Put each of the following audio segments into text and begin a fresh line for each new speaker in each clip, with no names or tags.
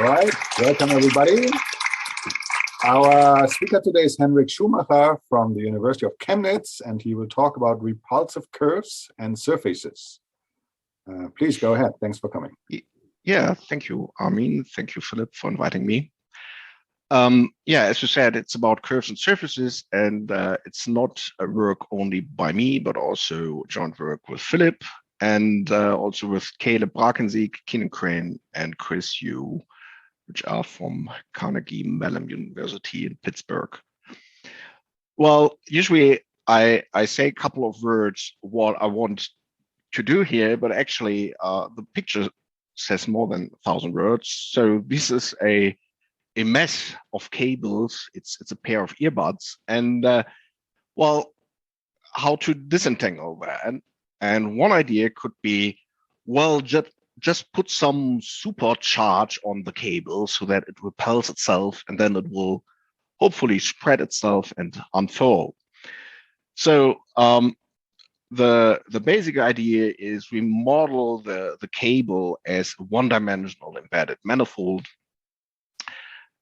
right, welcome everybody. Our speaker today is Henrik Schumacher from the University of Chemnitz, and he will talk about repulsive curves and surfaces. Please go ahead. Thanks for coming.
Yeah, thank you, Armin. Thank you, Philip, for inviting me. Yeah, as you said, it's about curves and surfaces, and it's not a work only by me, but also joint work with Philip, and also with Caleb Brakensiek, Keenan Crane, and Chris Yu, which are from Carnegie Mellon University in Pittsburgh. Well, usually I say a couple of words what I want to do here, but actually the picture says more than 1,000 words. So this is a mess of cables. It's a pair of earbuds, and well, how to disentangle that? And one idea could be, well, just put some supercharge on the cable so that it repels itself, and then it will hopefully spread itself and unfurl. So the basic idea is we model the cable as a one-dimensional embedded manifold,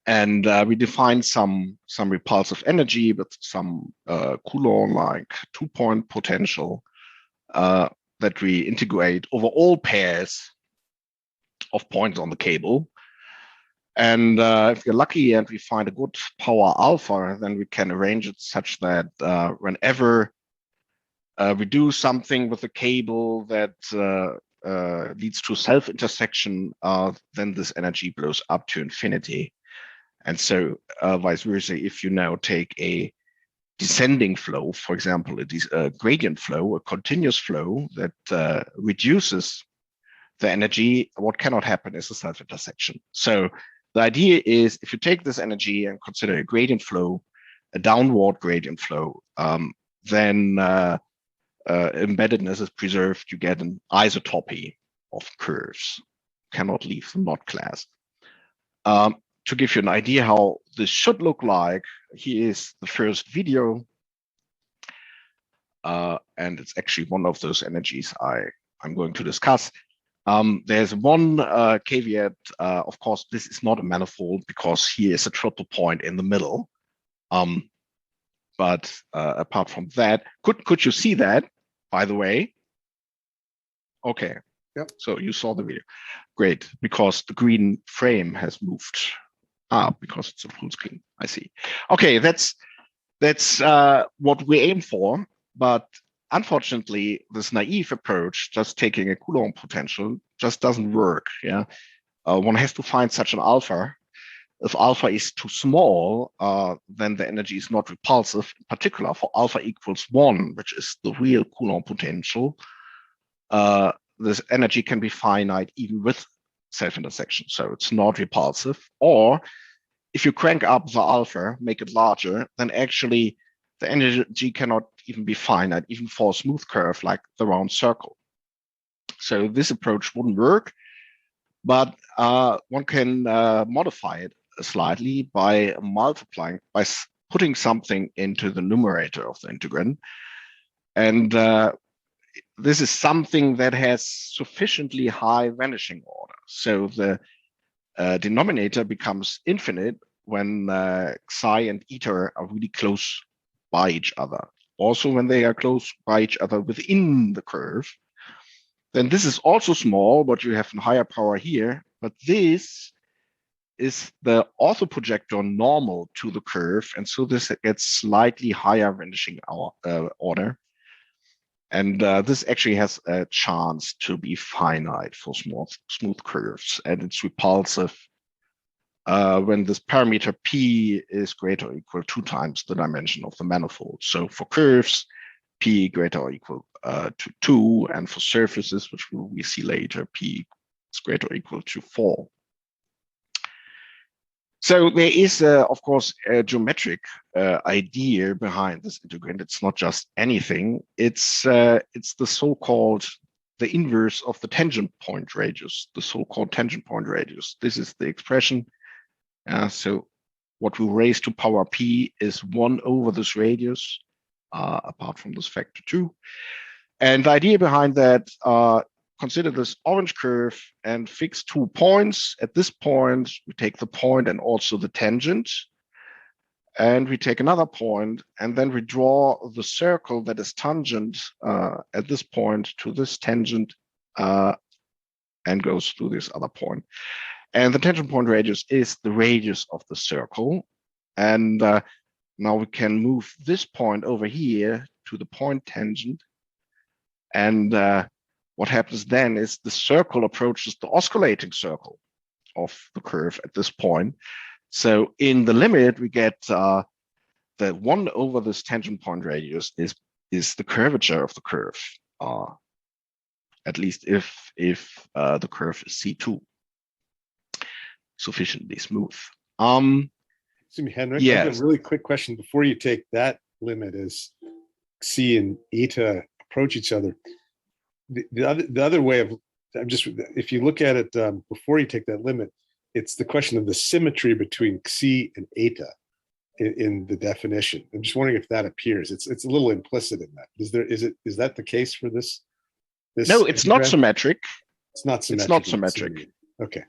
and we define some repulsive energy with some Coulomb-like two-point potential that we integrate over all pairs of points on the cable. And if we're lucky and we find a good power alpha, then we can arrange it such that whenever we do something with the cable that leads to self-intersection, then this energy blows up to infinity. And so vice versa, if you now take a descending flow, for example, a gradient flow, a continuous flow that reduces the energy, what cannot happen is a self-intersection. So the idea is, if you take this energy and consider a gradient flow, a downward gradient flow, then embeddedness is preserved. You get an isotopy of curves, cannot leave the knot class. To give you an idea how this should look like, here is the first video. And it's actually one of those energies I'm going to discuss. There's one caveat. Of course, this is not a manifold because here is a triple point in the middle. But apart from that, could you see that, by the way? Okay. Yep. So you saw the video. Great, because the green frame has moved. Because it's a full screen. I see. Okay, that's what we aim for. But unfortunately, this naive approach, just taking a Coulomb potential, just doesn't work. Yeah, one has to find such an alpha. If alpha is too small, then the energy is not repulsive. In particular, for alpha equals 1, which is the real Coulomb potential, this energy can be finite even with self-intersection, so it's not repulsive. Or if you crank up the alpha, make it larger, then actually the energy cannot even be finite, even for a smooth curve like the round circle. So this approach wouldn't work, but one can modify it slightly by multiplying, by putting something into the numerator of the integrand. And this is something that has sufficiently high vanishing order. So the denominator becomes infinite when psi and eta are really close by each other. Also, when they are close by each other within the curve, then this is also small, but you have a higher power here. But this is the orthoprojector normal to the curve, and so this gets slightly higher vanishing order. And this actually has a chance to be finite for smooth curves, and it's repulsive when this parameter p is greater or equal to 2 times the dimension of the manifold. So for curves, p greater or equal to 2, and for surfaces, which we see later, p is greater or equal to 4. So there is, of course, a geometric idea behind this integrand. It's not just anything. It's the so-called, the inverse of the tangent point radius, the so-called tangent point radius. This is the expression. So what we raise to power p is 1 over this radius, apart from this factor 2. And the idea behind that consider this orange curve and fix 2 points. At this point, we take the point and also the tangent. And we take another point, and then we draw the circle that is tangent at this point to this tangent and goes through this other point. And the tangent point radius is the radius of the circle. And now we can move this point over here to the point tangent. And what happens then is the circle approaches the oscillating circle of the curve at this point. So in the limit, we get that 1 over this tangent point radius is the curvature of the curve, at least if the curve is C2, sufficiently smooth.
Excuse me, Henrik, I have a really quick question before you take that limit as C and eta approach each other. The other way of, if you look at it before you take that limit, it's the question of the symmetry between Xi and eta in the definition. I'm just wondering if that appears. It's a little implicit in that. Is that the case for this?
No, it's not symmetric.
It's not symmetric.
It's not symmetric.
Okay.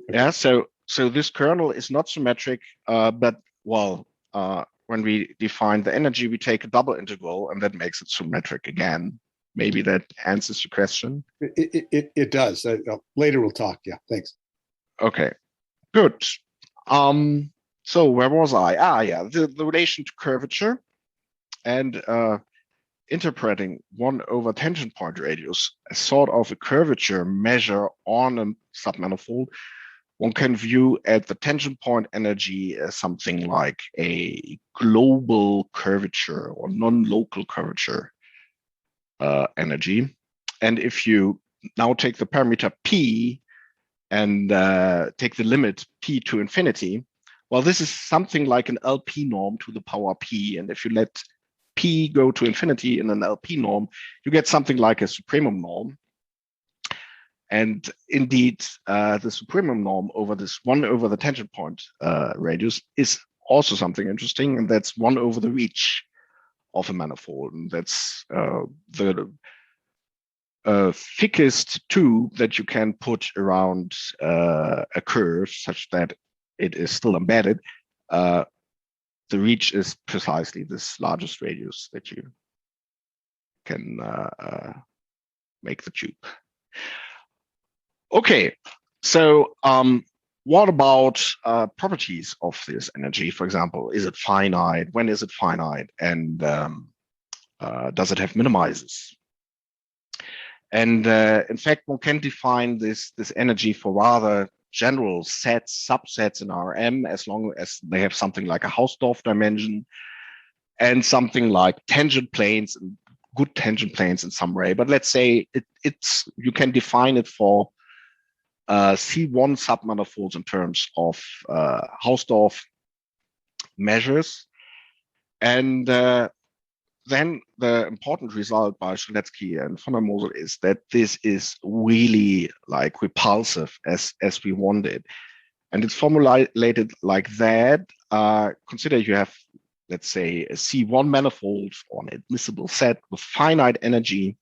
Yeah. So this kernel is not symmetric, but when we define the energy, we take a double integral, and that makes it symmetric again. Maybe that answers your question.
It does. Later we'll talk. Yeah. Thanks.
Okay. Good. So where was I? Yeah, the relation to curvature and interpreting 1 over tangent point radius as sort of a curvature measure on a submanifold. One can view at the tangent point energy as something like a global curvature or non-local curvature energy. And if you now take the parameter p and take the limit p to infinity, well, this is something like an LP norm to the power p. And if you let p go to infinity in an LP norm, you get something like a supremum norm. And indeed, the supremum norm over this 1 over the tangent point radius is also something interesting, and that's 1 over the reach of a manifold. And that's the thickest tube that you can put around a curve such that it is still embedded. The reach is precisely this largest radius that you can make the tube. Okay, so what about properties of this energy? For example, is it finite? When is it finite? And does it have minimizers? And in fact, one can define this energy for rather general subsets in RM, as long as they have something like a Hausdorff dimension and something like tangent planes, and good tangent planes in some way. But let's say you can define it for C1 submanifolds in terms of Hausdorff measures. And then the important result by Strzelecki and von der Mosel is that this is really like repulsive as we want it. And it's formulated like that. Consider you have, let's say, a C1 manifold or an admissible set with finite energy.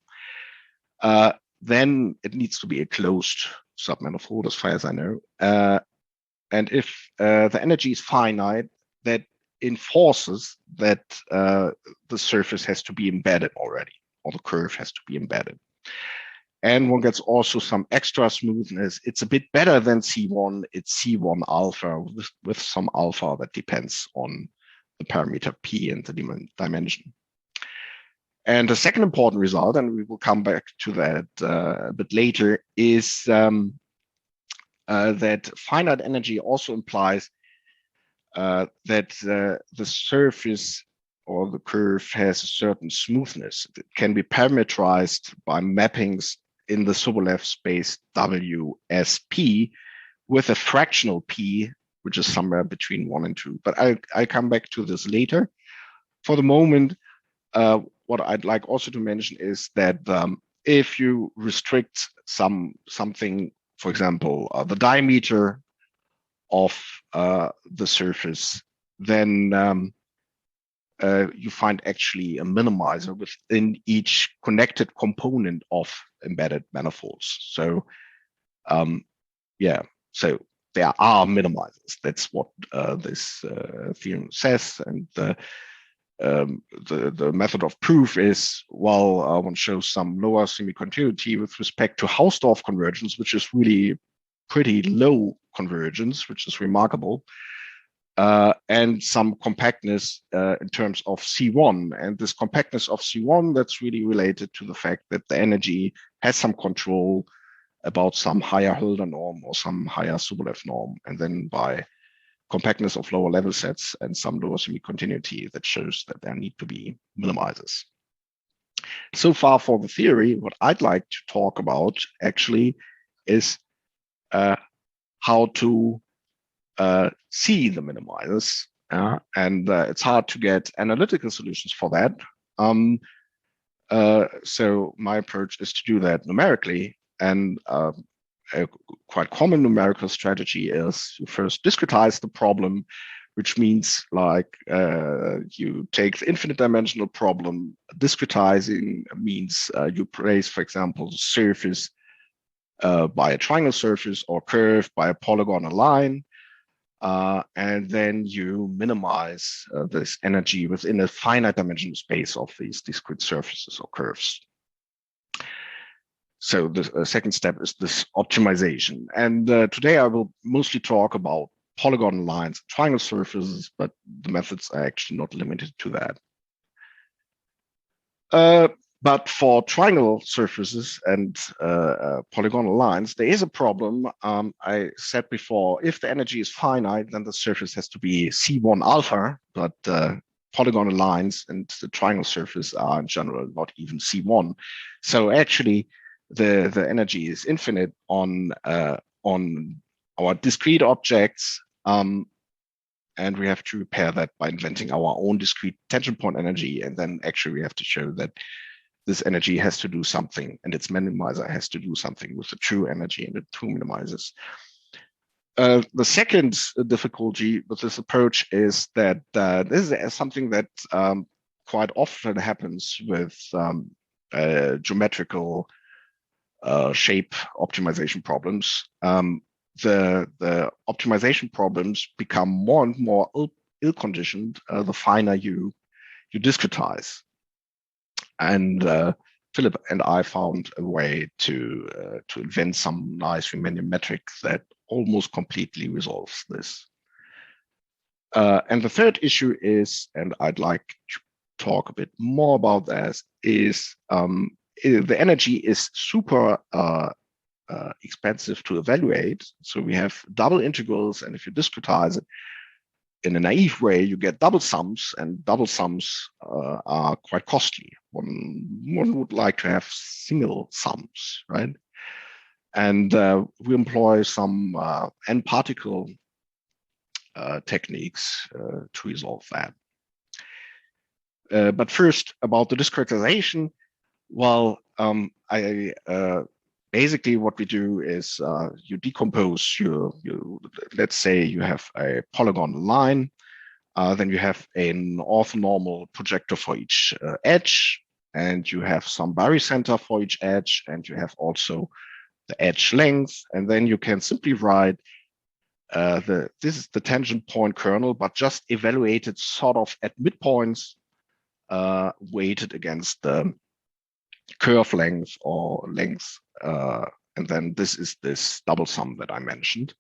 Then it needs to be a closed submanifold, as far as I know. And if the energy is finite, that enforces that the surface has to be embedded already, or the curve has to be embedded. And one gets also some extra smoothness. It's a bit better than C1. It's C1 alpha with some alpha that depends on the parameter P and the dimension. And the second important result, and we will come back to that a bit later, is that finite energy also implies that the surface or the curve has a certain smoothness. It can be parameterized by mappings in the Sobolev space WSP with a fractional P, which is somewhere between 1 and 2. But I'll come back to this later. For the moment, what I'd like also to mention is that if you restrict something, for example, the diameter of the surface, then you find actually a minimizer within each connected component of embedded manifolds. So so there are minimizers. That's what this theorem says. And the method of proof is, well, one shows some lower semi-continuity with respect to Hausdorff convergence, which is really pretty low convergence, which is remarkable, and some compactness in terms of C1. And this compactness of C1, that's really related to the fact that the energy has some control about some higher Hölder norm or some higher Sobolev norm, and then by compactness of lower level sets and some lower semi-continuity, that shows that there need to be minimizers. So far for the theory, what I'd like to talk about actually is how to see the minimizers, and it's hard to get analytical solutions for that. So my approach is to do that numerically, and a quite common numerical strategy is you first discretize the problem, which means like you take the infinite dimensional problem. Discretizing means you place, for example, the surface by a triangle surface or curve by a polygonal line. And then you minimize this energy within a finite dimensional space of these discrete surfaces or curves. So the second step is this optimization. And today I will mostly talk about polygon lines, triangle surfaces, but the methods are actually not limited to that. But for triangle surfaces and polygonal lines, there is a problem. I said before, if the energy is finite, then the surface has to be C1 alpha, but polygonal lines and the triangle surface are in general not even C1. So actually, the energy is infinite on our discrete objects, and we have to repair that by inventing our own discrete tangent point energy. And then actually we have to show that this energy has to do something, and its minimizer has to do something with the true energy and the true minimizers. The second difficulty with this approach is that this is something that quite often happens with geometrical shape optimization problems. The optimization problems become more and more ill-conditioned the finer you discretize. And Philipp and I found a way to invent some nice Riemannian metric that almost completely resolves this. And the third issue is, and I'd like to talk a bit more about that, is the energy is super expensive to evaluate. So we have double integrals, and if you discretize it in a naive way, you get double sums, and double sums are quite costly. One would like to have single sums, right? And we employ some n-particle techniques to resolve that. But first, about the discretization. Well, basically what we do is you decompose let's say you have a polygonal line, then you have an orthonormal projector for each edge, and you have some barycenter for each edge, and you have also the edge length, and then you can simply write this is the tangent point kernel, but just evaluated sort of at midpoints, weighted against the curve length or length, and then this is this double sum that I mentioned.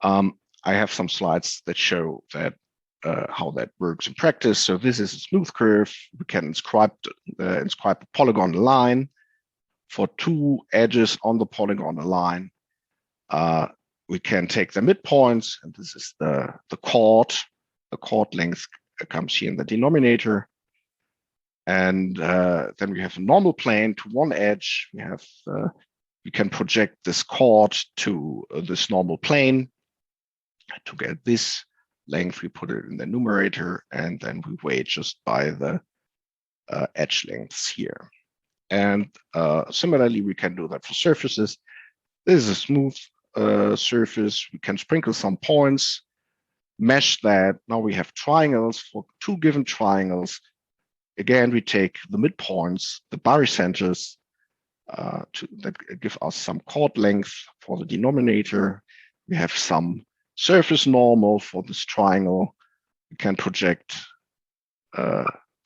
I have some slides that show that how that works in practice. So this is a smooth curve. We can inscribe a polygonal line for two edges on the polygonal line. We can take the midpoints, and this is the chord. The chord length comes here in the denominator. And then we have a normal plane to one edge. We can project this chord to this normal plane. To get this length, we put it in the numerator, and then we weight just by the edge lengths here. And similarly, we can do that for surfaces. This is a smooth surface. We can sprinkle some points. mesh that. Now we have triangles for two given triangles. Again, we take the midpoints, the barycenters, that give us some chord length for the denominator. We have some surface normal for this triangle. We can project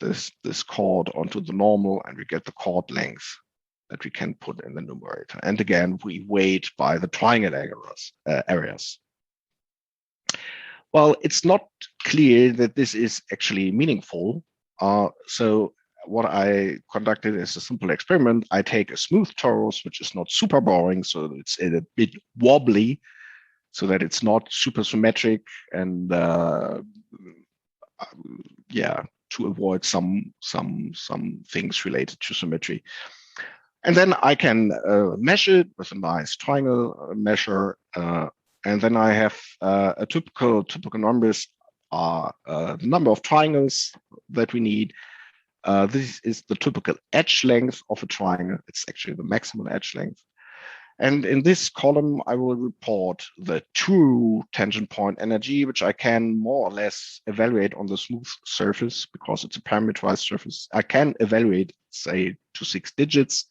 this chord onto the normal, and we get the chord length that we can put in the numerator. And again, we weight by the triangle areas. Well, it's not clear that this is actually meaningful. So what I conducted is a simple experiment. I take a smooth torus, which is not super boring, so it's a bit wobbly, so that it's not super symmetric, and yeah, to avoid some things related to symmetry. And then I can measure it with a nice triangle measure, and then I have a typical numbers are the number of triangles that we need. This is the typical edge length of a triangle. It's actually the maximum edge length. And in this column, I will report the true tangent point energy, which I can more or less evaluate on the smooth surface because it's a parameterized surface. I can evaluate, say, to 6 digits,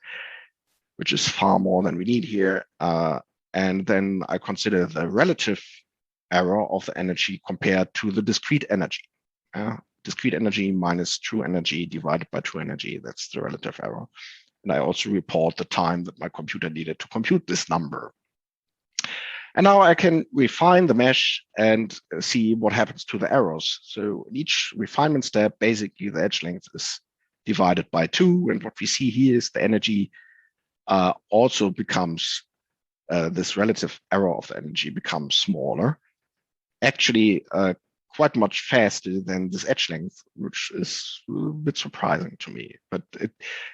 which is far more than we need here. And then I consider the relative error of the energy compared to the discrete energy. Discrete energy minus true energy divided by true energy, that's the relative error. And I also report the time that my computer needed to compute this number. And now I can refine the mesh and see what happens to the errors. So in each refinement step, basically the edge length is divided by 2. And what we see here is the energy also becomes, this relative error of the energy becomes smaller. Actually, quite much faster than this edge length, which is a bit surprising to me. But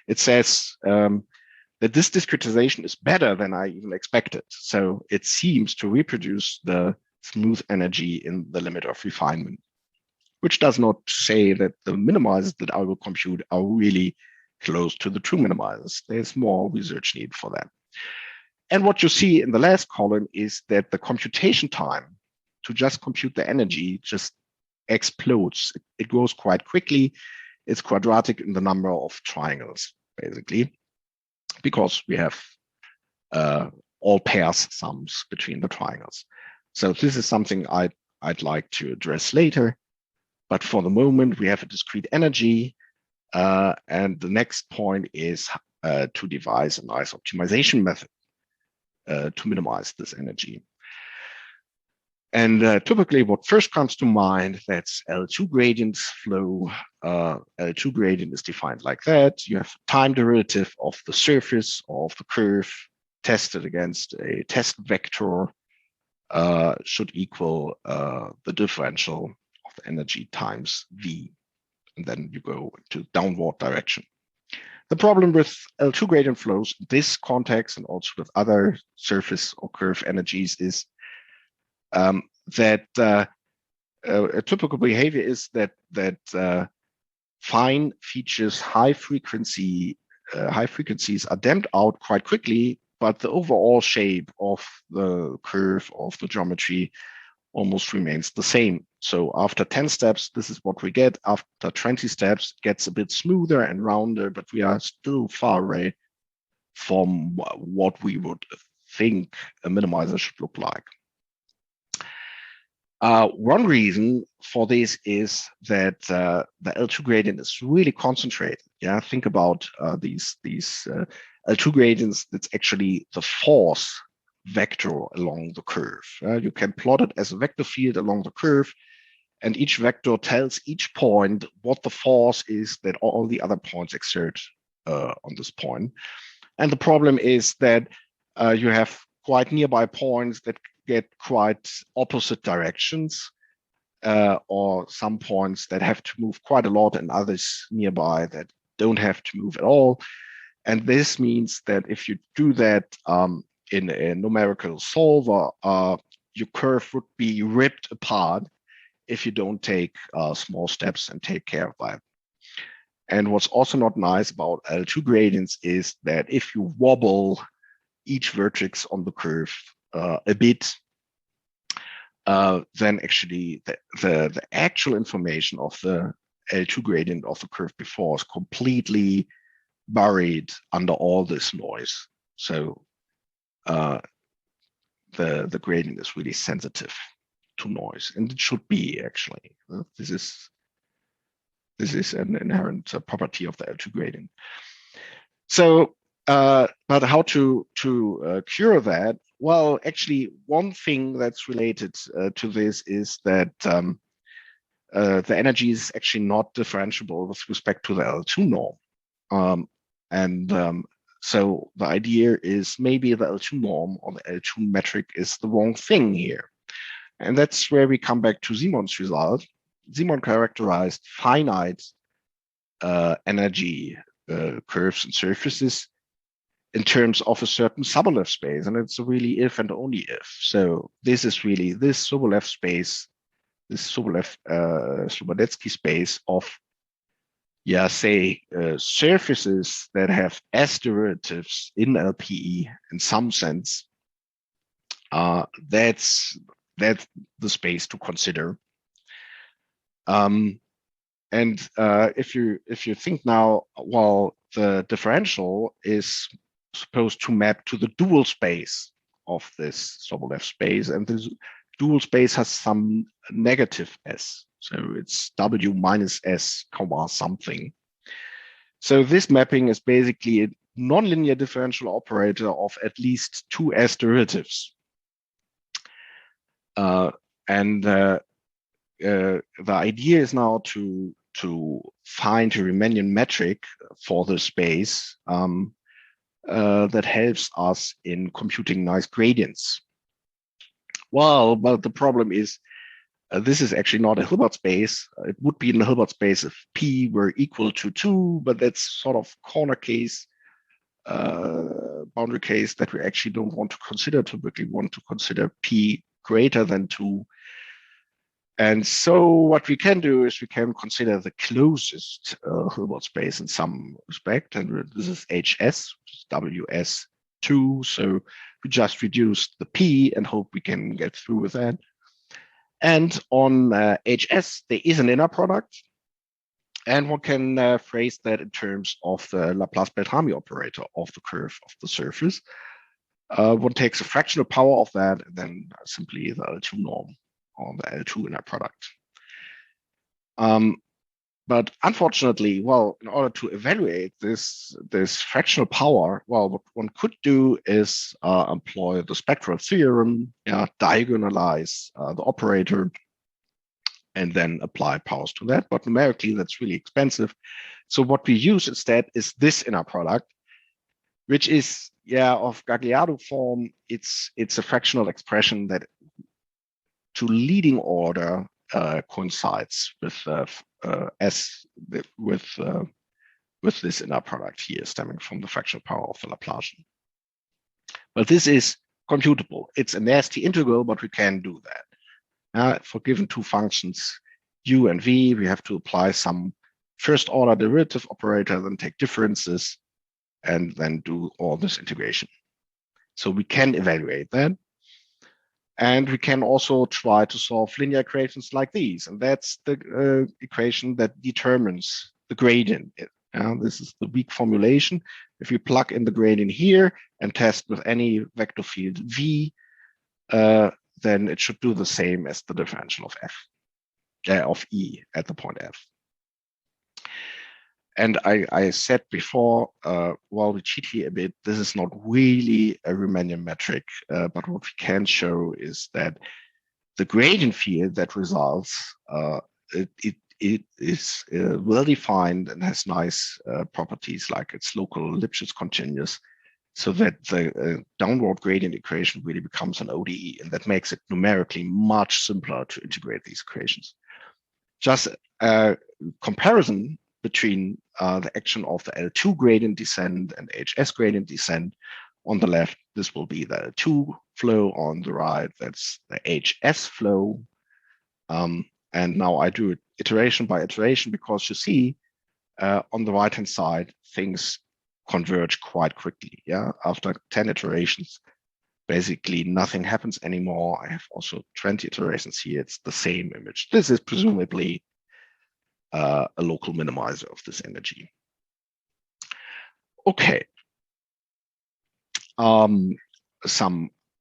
it says that this discretization is better than I even expected. So it seems to reproduce the smooth energy in the limit of refinement, which does not say that the minimizers that I will compute are really close to the true minimizers. There's more research needed for that. And what you see in the last column is that the computation time to just compute the energy just explodes. It grows quite quickly. It's quadratic in the number of triangles, basically, because we have all pairs sums between the triangles. So this is something I'd like to address later. But for the moment, we have a discrete energy. And the next point is to devise a nice optimization method to minimize this energy. And typically what first comes to mind, that's L2 gradient flow. L2 gradient is defined like that. You have a time derivative of the surface of the curve tested against a test vector should equal the differential of the energy times V. And then you go to downward direction. The problem with L2 gradient flows in this context and also with other surface or curve energies is that a typical behavior is that fine features, high frequencies are damped out quite quickly, but the overall shape of the curve of the geometry almost remains the same. So after 10 steps, this is what we get. After 20 steps, it gets a bit smoother and rounder, but we are still far away from what we would think a minimizer should look like. One reason for this is that the L2 gradient is really concentrated. Yeah, think about these L2 gradients. That's actually the force vector along the curve. You can plot it as a vector field along the curve, and each vector tells each point what the force is that all the other points exert on this point. And the problem is that you have quite nearby points that get quite opposite directions, or some points that have to move quite a lot and others nearby that don't have to move at all. And this means that if you do that in a numerical solver, your curve would be ripped apart if you don't take small steps and take care of that. And what's also not nice about L2 gradients is that if you wobble each vertex on the curve a bit, then actually the actual information of the L2 gradient of the curve before is completely buried under all this noise. So the gradient is really sensitive to noise, and it should be actually. This is an inherent property of the L2 gradient. So, but how to cure that? Well, actually, one thing that's related to this is that the energy is actually not differentiable with respect to the L2 norm. So the idea is maybe the L2 norm or the L2 metric is the wrong thing here. And that's where we come back to Simon's result. Simon characterized finite energy curves and surfaces in terms of a certain Sobolev space, and it's really if and only if. So this is really this Sobolev space, this Slobodetsky space of, say, surfaces that have S derivatives in LPE in some sense. That's the space to consider. And if you think now, well, the differential is supposed to map to the dual space of this Sobolev space, and this dual space has some negative S. So it's W minus S, comma something. So this mapping is basically a nonlinear differential operator of at least two S derivatives. And the idea is now to find a Riemannian metric for the space that helps us in computing nice gradients. Well, but the problem is this is actually not a Hilbert space. It would be in the Hilbert space if P were equal to 2, but that's sort of corner case, boundary case that we actually don't want to consider. Typically want to consider P greater than 2. And so what we can do is we can consider the closest Hilbert space in some respect, and this is HS, which is WS2. So we just reduce the P and hope we can get through with that. And on HS, there is an inner product, and one can phrase that in terms of the Laplace-Beltrami operator of the curve of the surface. One takes a fractional power of that, and then simply the L2 norm on the L2 inner product. But unfortunately, well, in order to evaluate this fractional power, well, what one could do is employ the spectral theorem, diagonalize the operator, and then apply powers to that. But numerically, that's really expensive. So what we use instead is this inner product, which is of Gagliardo form. It's a fractional expression that to leading order coincides with with this inner product here stemming from the fractional power of the Laplacian. But this is computable. It's a nasty integral, but we can do that. For given two functions, u and v, we have to apply some first order derivative operator, then take differences, and then do all this integration. So we can evaluate that. And we can also try to solve linear equations like these. And that's the equation that determines the gradient. This is the weak formulation. If we plug in the gradient here and test with any vector field v, then it should do the same as the differential of f, of E at the point f. And I said before, while we cheat here a bit, this is not really a Riemannian metric, but what we can show is that the gradient field that results, it is well defined and has nice properties like it's local Lipschitz continuous, so that the downward gradient equation really becomes an ODE, and that makes it numerically much simpler to integrate these equations. Just a comparison between the action of the L2 gradient descent and HS gradient descent. On the left, this will be the L2 flow. On the right, that's the HS flow. And now I do it iteration by iteration because you see on the right-hand side, things converge quite quickly. After 10 iterations, basically nothing happens anymore. I have also 20 iterations here. It's the same image. This is presumably a local minimizer of this energy. Okay.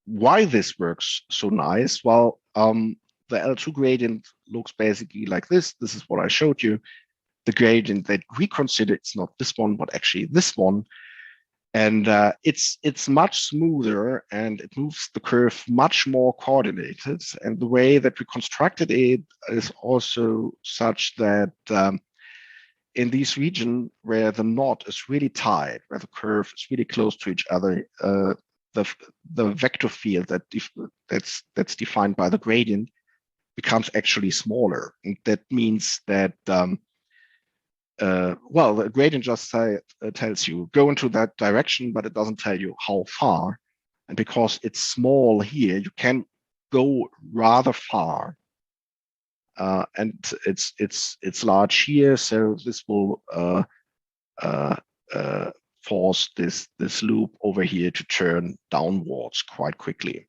Why this works so nice? Well, the L2 gradient looks basically like this. This is what I showed you. The gradient that we consider, it's not this one, but actually this one. And it's much smoother, and it moves the curve much more coordinated. And the way that we constructed it is also such that in this region where the knot is really tight, where the curve is really close to each other, the vector field that's defined by the gradient becomes actually smaller. And that means that well, the gradient just tells you go into that direction, but it doesn't tell you how far. And because it's small here, you can go rather far. And it's large here, so this will force this loop over here to turn downwards quite quickly.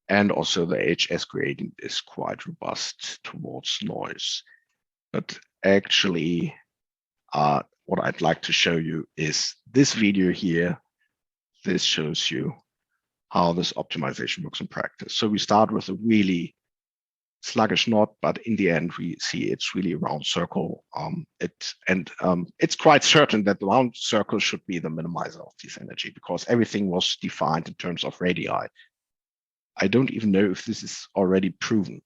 And also the HS gradient is quite robust towards noise. But actually, what I'd like to show you is this video here. This shows you how this optimization works in practice. So we start with a really sluggish knot, but in the end, we see it's really a round circle. It's quite certain that the round circle should be the minimizer of this energy, because everything was defined in terms of radii. I don't even know if this is already proven,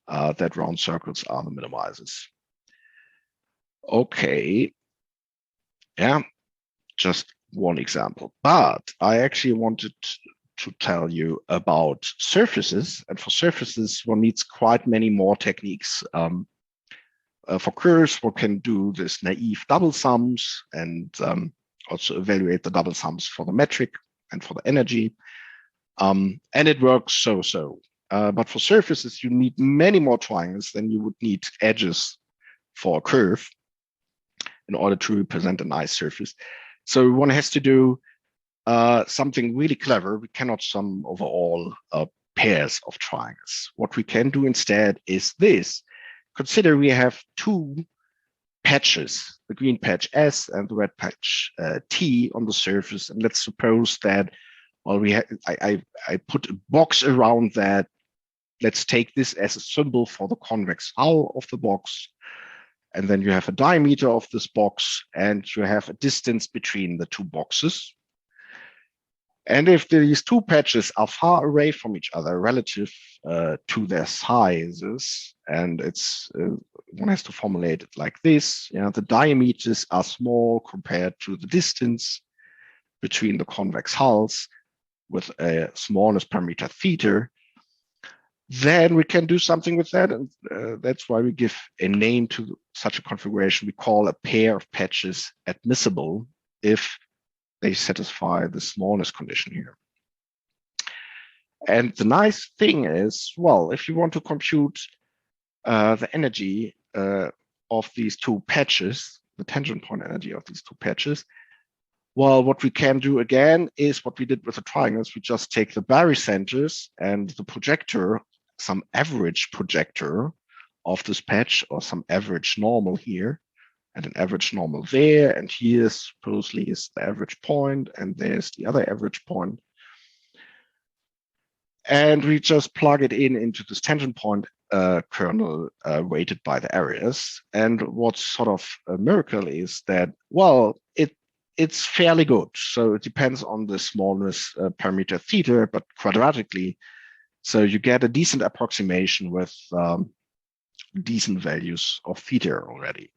that round circles are the minimizers. Okay, yeah, just one example. But I actually wanted to tell you about surfaces, and for surfaces, one needs quite many more techniques. For curves, one can do this naive double sums and also evaluate the double sums for the metric and for the energy. And it works so-so. But for surfaces, you need many more triangles than you would need edges for a curve in order to represent a nice surface. So one has to do something really clever. We cannot sum over all pairs of triangles. What we can do instead is this. Consider we have two patches, the green patch S and the red patch T on the surface. And let's suppose that, well, I put a box around that. Let's take this as a symbol for the convex hull of the box. And then you have a diameter of this box, and you have a distance between the two boxes. And if these two patches are far away from each other relative to their sizes, and one has to formulate it like this, the diameters are small compared to the distance between the convex hulls with a smallness parameter theta, then we can do something with that. And that's why we give a name to such a configuration. We call a pair of patches admissible if they satisfy the smallness condition here. And the nice thing is, well, if you want to compute the energy of these two patches, the tangent point energy of these two patches, well, what we can do again is what we did with the triangles. We just take the barycenters and the projector, some average projector of this patch, or some average normal here, and an average normal there, and here supposedly is the average point, and there's the other average point. And we just plug it into this tangent point kernel weighted by the areas. And what's sort of a miracle is that, well, it's fairly good. So it depends on the smallness parameter theta, but quadratically. So you get a decent approximation with decent values of theta already.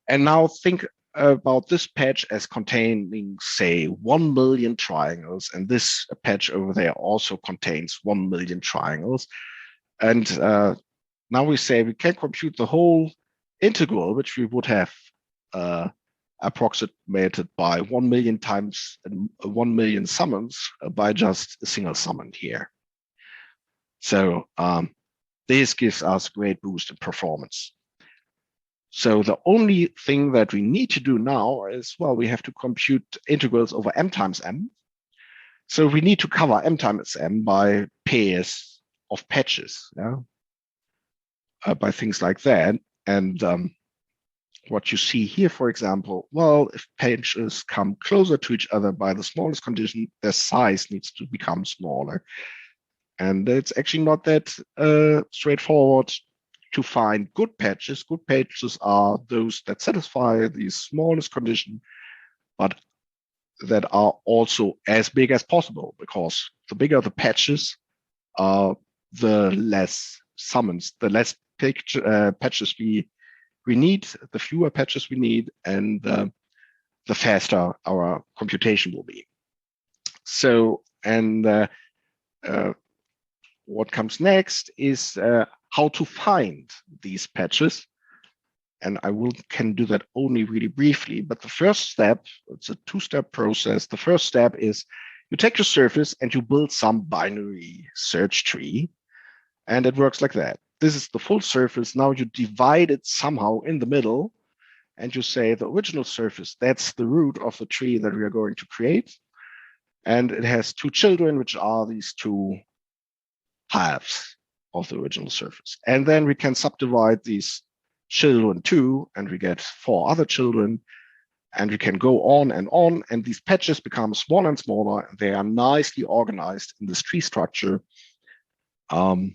And now think about this patch as containing, say, 1 million triangles, and this patch over there also contains 1 million triangles. And now we say we can compute the whole integral, which we would have approximated by 1 million times 1 million summons by just a single summand here. So this gives us a great boost in performance. So the only thing that we need to do now is, well, we have to compute integrals over m times m. So we need to cover m times m by pairs of patches, yeah, by things like that. And what you see here, for example, well, if patches come closer to each other by the smallest condition, their size needs to become smaller. And it's actually not that straightforward to find good patches. Good patches are those that satisfy the smallest condition, but that are also as big as possible, because the bigger the patches, the less summons, the less patches we need, the fewer patches we need, and the faster our computation will be. So, and what comes next is how to find these patches. And I can do that only really briefly. But the first step, it's a two-step process. The first step is you take your surface and you build some binary search tree. And it works like that. This is the full surface. Now you divide it somehow in the middle. And you say the original surface, that's the root of the tree that we are going to create. And it has two children, which are these two halves of the original surface. And then we can subdivide these children too, and we get 4 other children, and we can go on, and these patches become smaller and smaller. They are nicely organized in this tree structure, so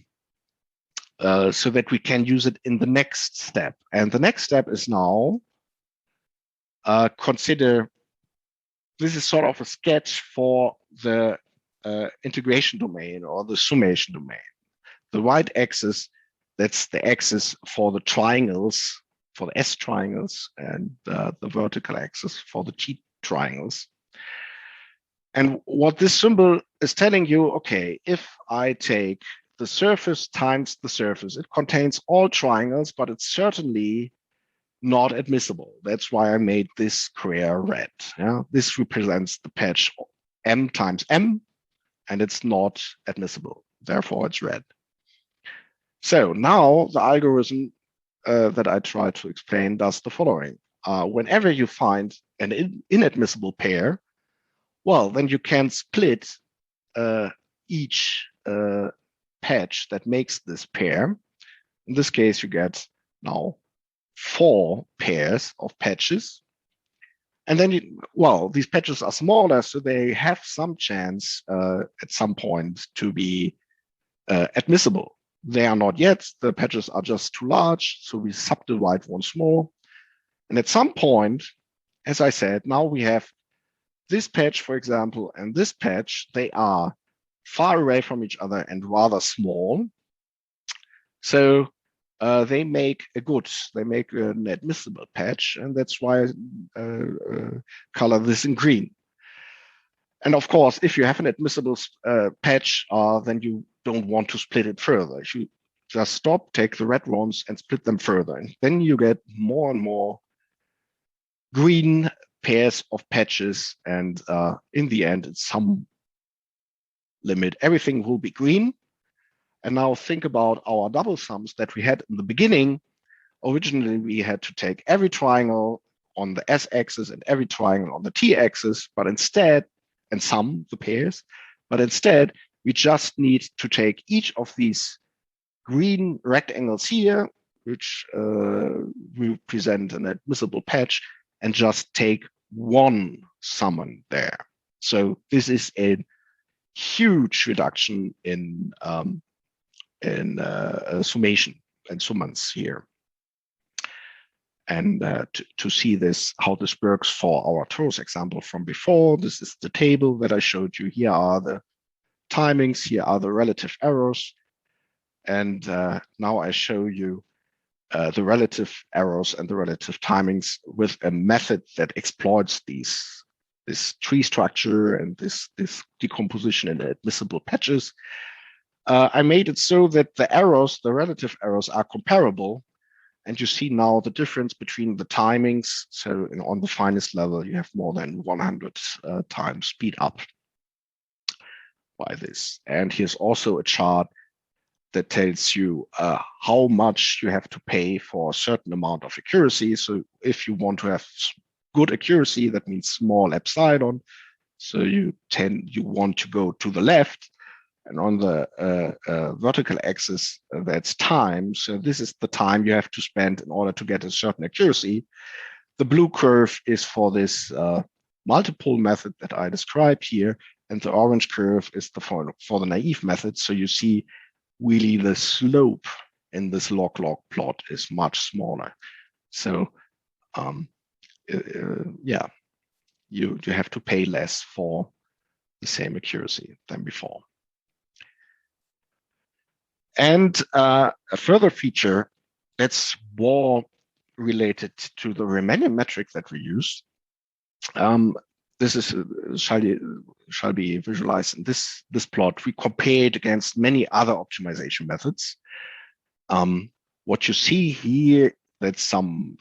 that we can use it in the next step. And the next step is now consider, this is sort of a sketch for the integration domain or the summation domain. The y-axis, that's the axis for the triangles, for the S triangles, and the vertical axis for the T triangles. And what this symbol is telling you, okay, if I take the surface times the surface, it contains all triangles, but it's certainly not admissible. That's why I made this square red. Yeah? This represents the patch m times m, and it's not admissible. Therefore, it's red. So now the algorithm that I try to explain does the following. Whenever you find an inadmissible pair, well, then you can split each patch that makes this pair. In this case, you get now 4 pairs of patches. And then, well, these patches are smaller, so they have some chance at some point to be admissible. They are not yet. The patches are just too large, so we subdivide once more. And at some point, as I said, now we have this patch, for example, and this patch. They are far away from each other and rather small. So they make an admissible patch, and that's why I color this in green. And of course, if you have an admissible patch, then you don't want to split it further. You just stop, take the red ones and split them further. And then you get more and more green pairs of patches. And in the end, at some limit, everything will be green. And now think about our double sums that we had in the beginning. Originally, we had to take every triangle on the S-axis and every triangle on the T-axis, but instead, and sum the pairs, but instead, we just need to take each of these green rectangles here, which represent an admissible patch, and just take one summon there. So this is a huge reduction in summation and summons here. And to see this, how this works for our Turros example from before, this is the table that I showed you. Here are the timings, here are the relative errors. And now I show you the relative errors and the relative timings with a method that exploits this tree structure and this decomposition in admissible patches. I made it so that the errors, the relative errors, are comparable. And you see now the difference between the timings. So on the finest level, you have more than 100 times speed up by this. And here's also a chart that tells you how much you have to pay for a certain amount of accuracy. So if you want to have good accuracy, that means small epsilon. So you want to go to the left, and on the vertical axis, that's time. So this is the time you have to spend in order to get a certain accuracy. The blue curve is for this multipole method that I described here, and the orange curve is for the naive method. So you see really the slope in this log-log plot is much smaller. So yeah, you have to pay less for the same accuracy than before. And a further feature that's more related to the Riemannian metric that we use. This is shall be visualized in this plot. We compare it against many other optimization methods. What you see here, that's some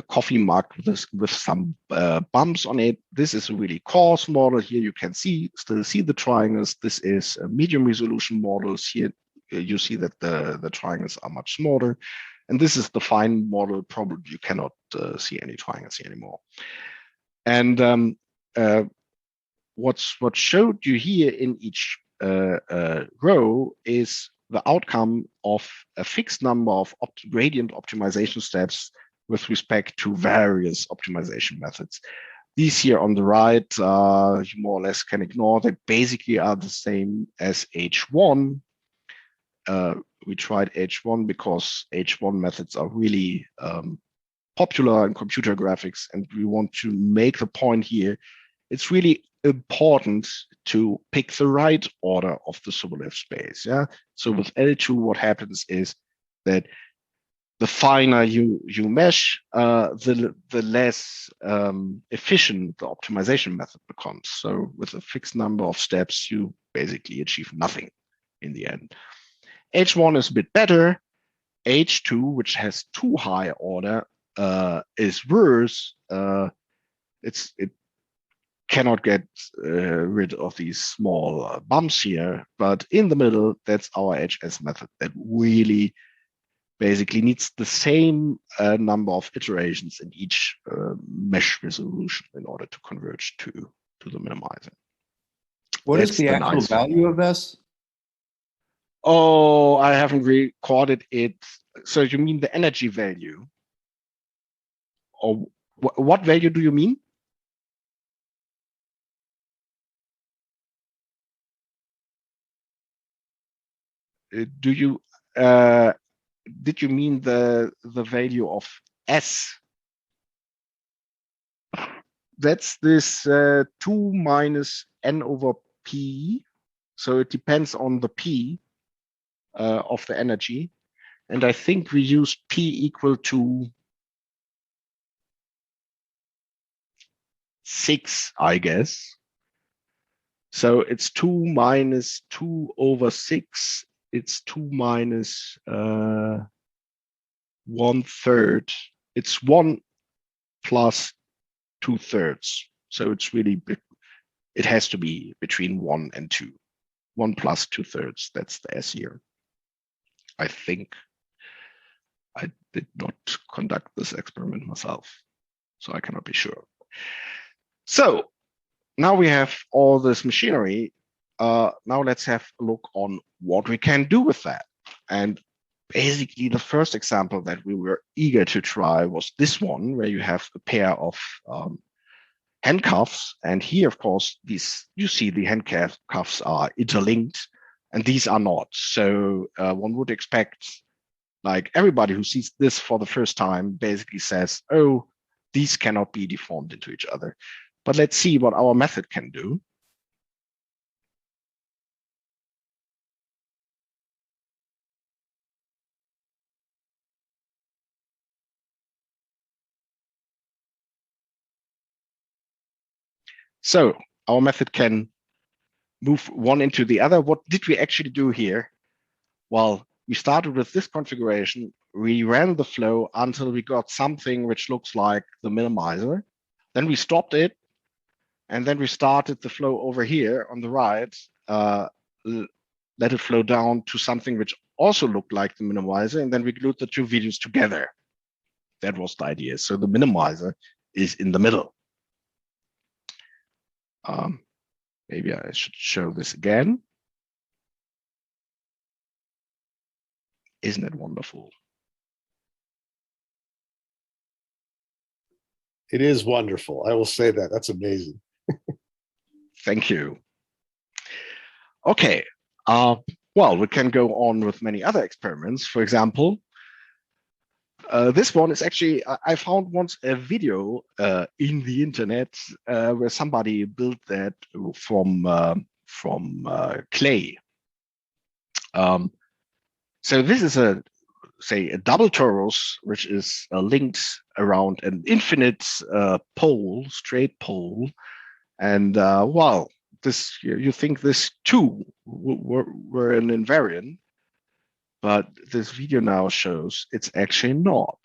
coffee mug with some bumps on it. This is a really coarse model. Here you can still see the triangles. This is a medium resolution models. Here you see that the triangles are much smaller. And this is the fine model. Probably you cannot see any triangles here anymore. And what showed you here in each row is the outcome of a fixed number of gradient optimization steps with respect to various optimization methods. These here on the right, you more or less can ignore. They basically are the same as H1. We tried H1 because H1 methods are really popular in computer graphics, and we want to make the point here. It's really important to pick the right order of the Sobolev space. Yeah. So with L2, what happens is that the finer you mesh, the less efficient the optimization method becomes. So with a fixed number of steps, you basically achieve nothing in the end. H1 is a bit better. H2, which has too high order, is worse. It cannot get rid of these small bumps here, but in the middle, that's our HS method that really basically needs the same number of iterations in each mesh resolution in order to converge to the minimizer.
What is the actual value of this?
Oh, I haven't recorded it. So you mean the energy value? Or what value do you mean? Did you mean the value of S? That's this 2 minus n over p. So it depends on the p of the energy. And I think we used p equal to 6, I guess. So it's 2 minus 2 over 6. It's 2 minus 1/3. It's 1 plus 2/3. So it's really, it has to be between 1 and 2. 1 plus 2/3, that's the S here. I think I did not conduct this experiment myself, so I cannot be sure. So now we have all this machinery. Now let's have a look on what we can do with that. And basically the first example that we were eager to try was this one, where you have a pair of handcuffs. And here, of course, you see the handcuffs are interlinked, and these are not. So one would expect, like, everybody who sees this for the first time basically says, oh, these cannot be deformed into each other. But let's see what our method can do. So our method can move one into the other. What did we actually do here? Well, we started with this configuration. We ran the flow until we got something which looks like the minimizer. Then we stopped it. And then we started the flow over here on the right, let it flow down to something which also looked like the minimizer. And then we glued the two videos together. That was the idea. So the minimizer is in the middle. Maybe I should show this again. Isn't it wonderful?
It is wonderful. I will say that. That's amazing.
Thank you. Okay. Well, we can go on with many other experiments. For example, this one is actually, I found once a video in the internet where somebody built that from clay. So this is a double torus, which is linked around an infinite pole, straight pole. And well, this you think this two were an invariant, but this video now shows it's actually not.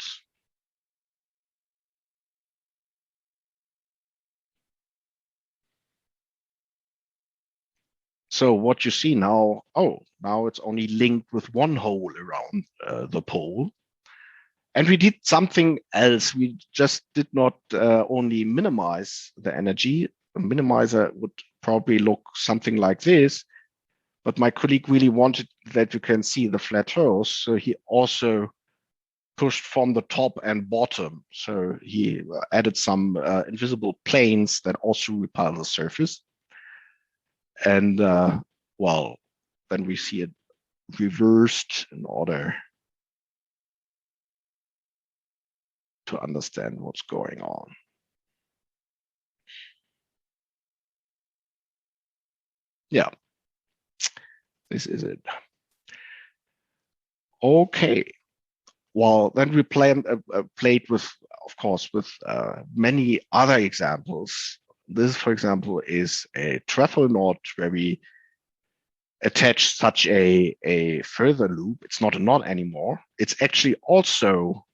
So what you see now, now it's only linked with one hole around the pole. And we did something else. We just did not only minimize the energy. A minimizer would probably look something like this, but my colleague really wanted that you can see the flat Turros. So he also pushed from the top and bottom. So he added some invisible planes that also repel the surface. And well, then we see it reversed in order to understand what's going on. Yeah, this is it. Okay. Well, then we played with, of course, with many other examples. This, for example, is a Truffle Knot where we attach such a further loop. It's not a knot anymore. It's actually also,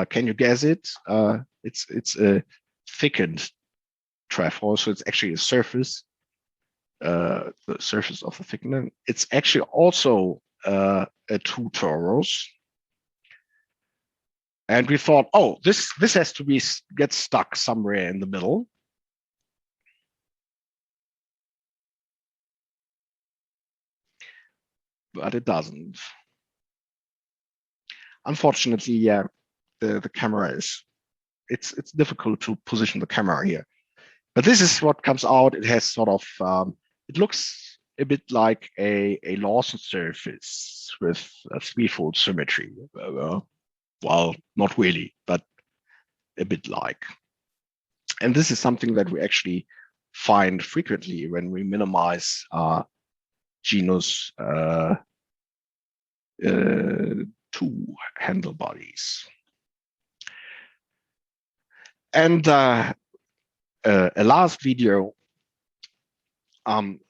can you guess it? It's a thickened trefoil, so it's actually a surface, the surface of the thickener. It's actually also a two Turros. And we thought, oh, this has to get stuck somewhere in the middle. But it doesn't. Unfortunately, yeah, the camera it's difficult to position the camera here. But this is what comes out. It has sort of, it looks a bit like a Lawson surface with a threefold symmetry. Well, not really, but a bit like. And this is something that we actually find frequently when we minimize genus 2 handle bodies. And a last video,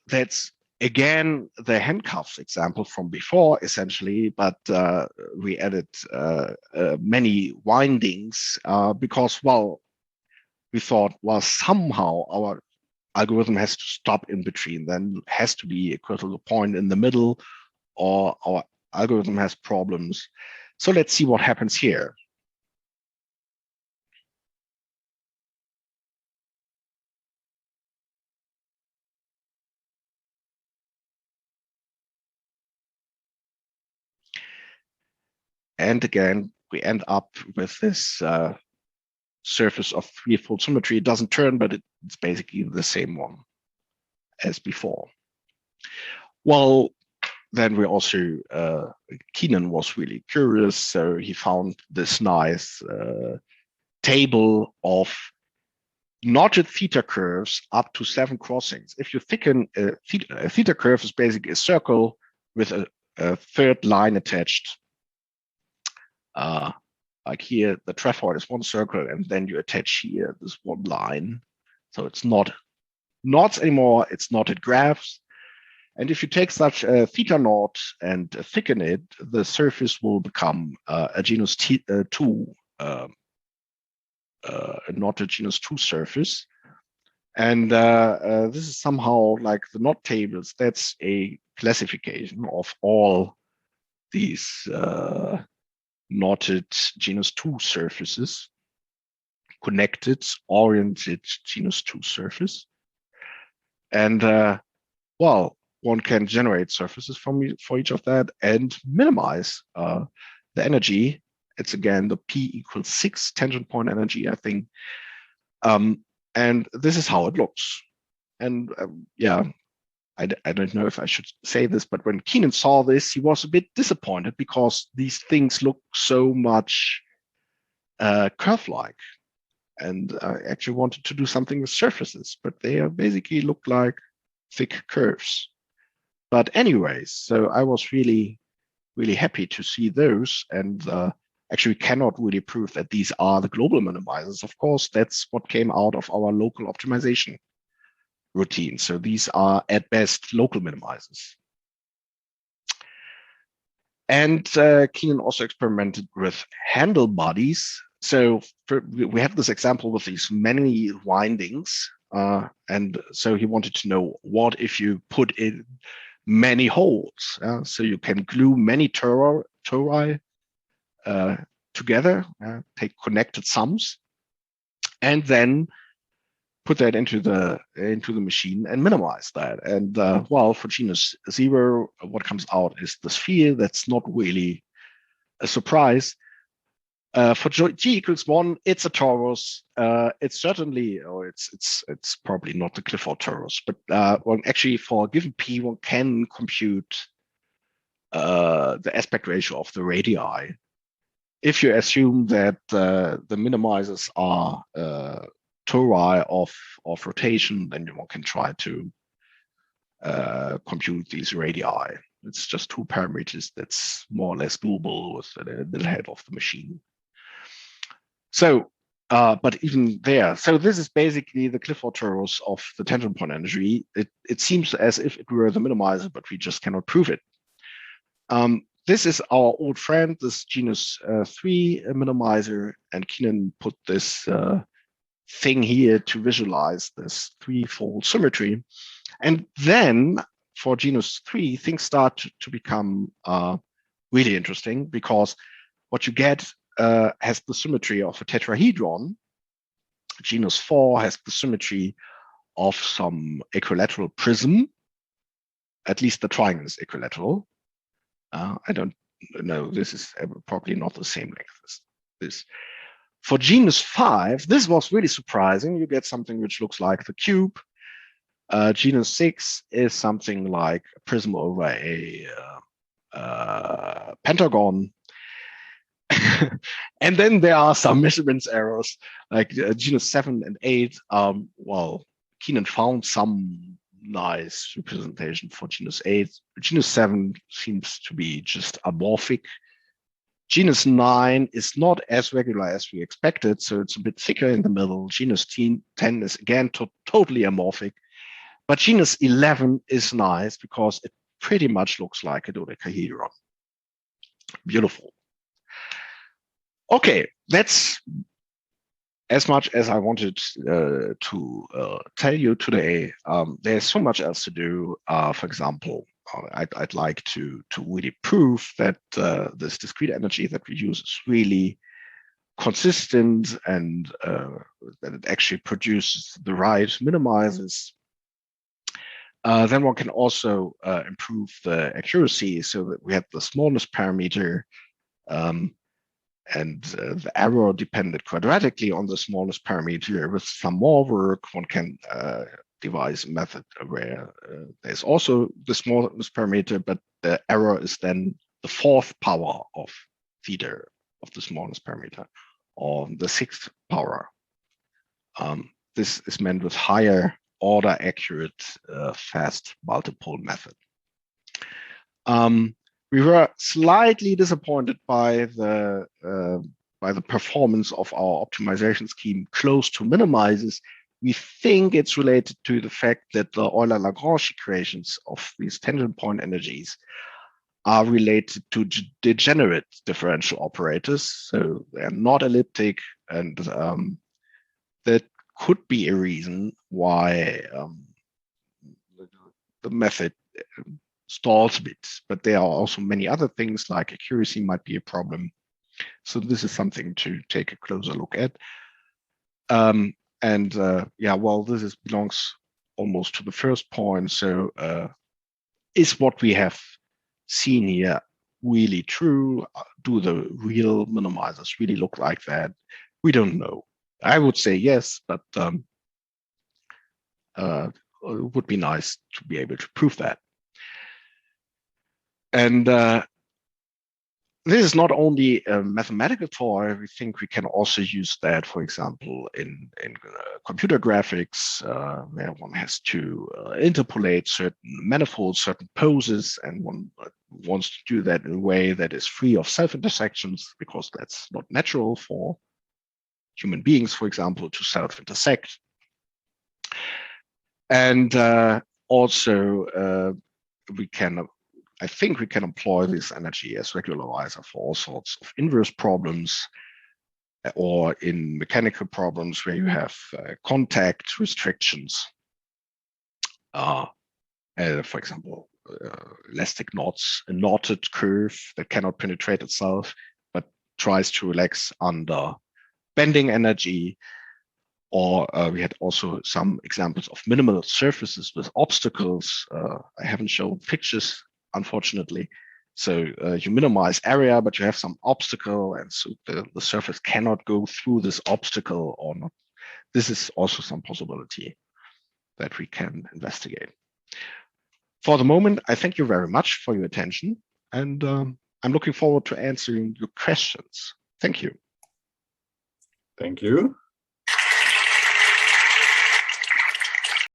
that's again the handcuffs example from before, essentially, but we added many windings because, well, we thought, well, somehow our algorithm has to stop in between, then has to be a critical point in the middle, or our algorithm has problems. So let's see what happens here. And again, we end up with this surface of threefold symmetry. It doesn't turn, but it's basically the same one as before. Well, then we also, Keenan was really curious, so he found this nice table of knotted theta curves up to 7 crossings. If you thicken a theta curve is basically a circle with a third line attached. Like here, the trefoil is one circle, and then you attach here this one line. So it's not knots anymore, it's knotted graphs. And if you take such a theta knot and thicken it, the surface will become a genus 2, a knotted genus 2 surface. And this is somehow like the knot tables. That's a classification of all these knotted genus 2 surfaces, connected, oriented genus 2 surface. And well, one can generate surfaces for each of that and minimize the energy. It's again the P equals 6 tangent point energy, I think. And this is how it looks. And yeah, I don't know if I should say this, but when Keenan saw this, he was a bit disappointed because these things look so much curve-like. And I actually wanted to do something with surfaces, but they basically look like thick curves. But anyways, so I was really, really happy to see those. And actually, we cannot really prove that these are the global minimizers. Of course, that's what came out of our local optimization routine. So these are at best local minimizers. And Keenan also experimented with handle bodies. So we have this example with these many windings. And so he wanted to know what if you put in many holes. So you can glue many tori together, take connected sums, and then put that into the machine and minimize that. And well, for genus 0, what comes out is the sphere. That's not really a surprise. For G equals 1, it's a torus. It's certainly, or it's probably not the Clifford torus, but well, actually for a given P, one can compute the aspect ratio of the radii. If you assume that the minimizers are tori of rotation, then one can try to compute these radii. It's just 2 parameters that's more or less doable with the little head of the machine. So, but even there, so this is basically the Clifford torus of the tangent point energy. It seems as if it were the minimizer, but we just cannot prove it. This is our old friend, this genus 3 minimizer, and Keenan put this thing here to visualize this 3-fold symmetry. And then for genus 3, things start to become really interesting, because what you get has the symmetry of a tetrahedron. Genus 4 has the symmetry of some equilateral prism. At least the triangle is equilateral. I don't know, this is probably not the same length as this. For genus 5, this was really surprising. You get something which looks like the cube. Genus 6 is something like a prism over a pentagon. And then there are some measurements errors, like genus 7 and 8. Well, Keenan found some nice representation for genus 8. Genus 7 seems to be just amorphic. Genus 9 is not as regular as we expected, so it's a bit thicker in the middle. Genus 10 is again totally amorphic. But genus 11 is nice because it pretty much looks like a dodecahedron. Beautiful. Okay, that's as much as I wanted to tell you today. There's so much else to do. For example, I'd like to really prove that this discrete energy that we use is really consistent, and that it actually produces the right minimizers. Then one can also improve the accuracy so that we have the smallness parameter and the error depended quadratically on the smallness parameter. With some more work, one can devise a method where there's also the smallness parameter, but the error is then the 4th power of theta of the smallness parameter, or the 6th power. This is meant with higher order accurate fast multipole method. We were slightly disappointed by the performance of our optimization scheme close to minimizers. We think it's related to the fact that the Euler-Lagrange equations of these tangent point energies are related to degenerate differential operators, so they're not elliptic, and that could be a reason why the method stalls a bit. But there are also many other things, like accuracy might be a problem. So this is something to take a closer look at. Yeah, well, this belongs almost to the first point. So is what we have seen here really true? Do the real minimizers really look like that? We don't know. I would say yes, but it would be nice to be able to prove that. And this is not only a mathematical toy. We think we can also use that, for example, in computer graphics, where one has to interpolate certain manifolds, certain poses, and one wants to do that in a way that is free of self-intersections, because that's not natural for human beings, for example, to self-intersect. And also, I think we can employ this energy as regularizer for all sorts of inverse problems, or in mechanical problems where you have contact restrictions. For example, elastic knots, a knotted curve that cannot penetrate itself, but tries to relax under bending energy. Or we had also some examples of minimal surfaces with obstacles. I haven't shown pictures, unfortunately. So you minimize area, but you have some obstacle, and so the surface cannot go through this obstacle or not. This is also some possibility that we can investigate. For the moment, I thank you very much for your attention, and I'm looking forward to answering your questions. Thank you.
Thank you.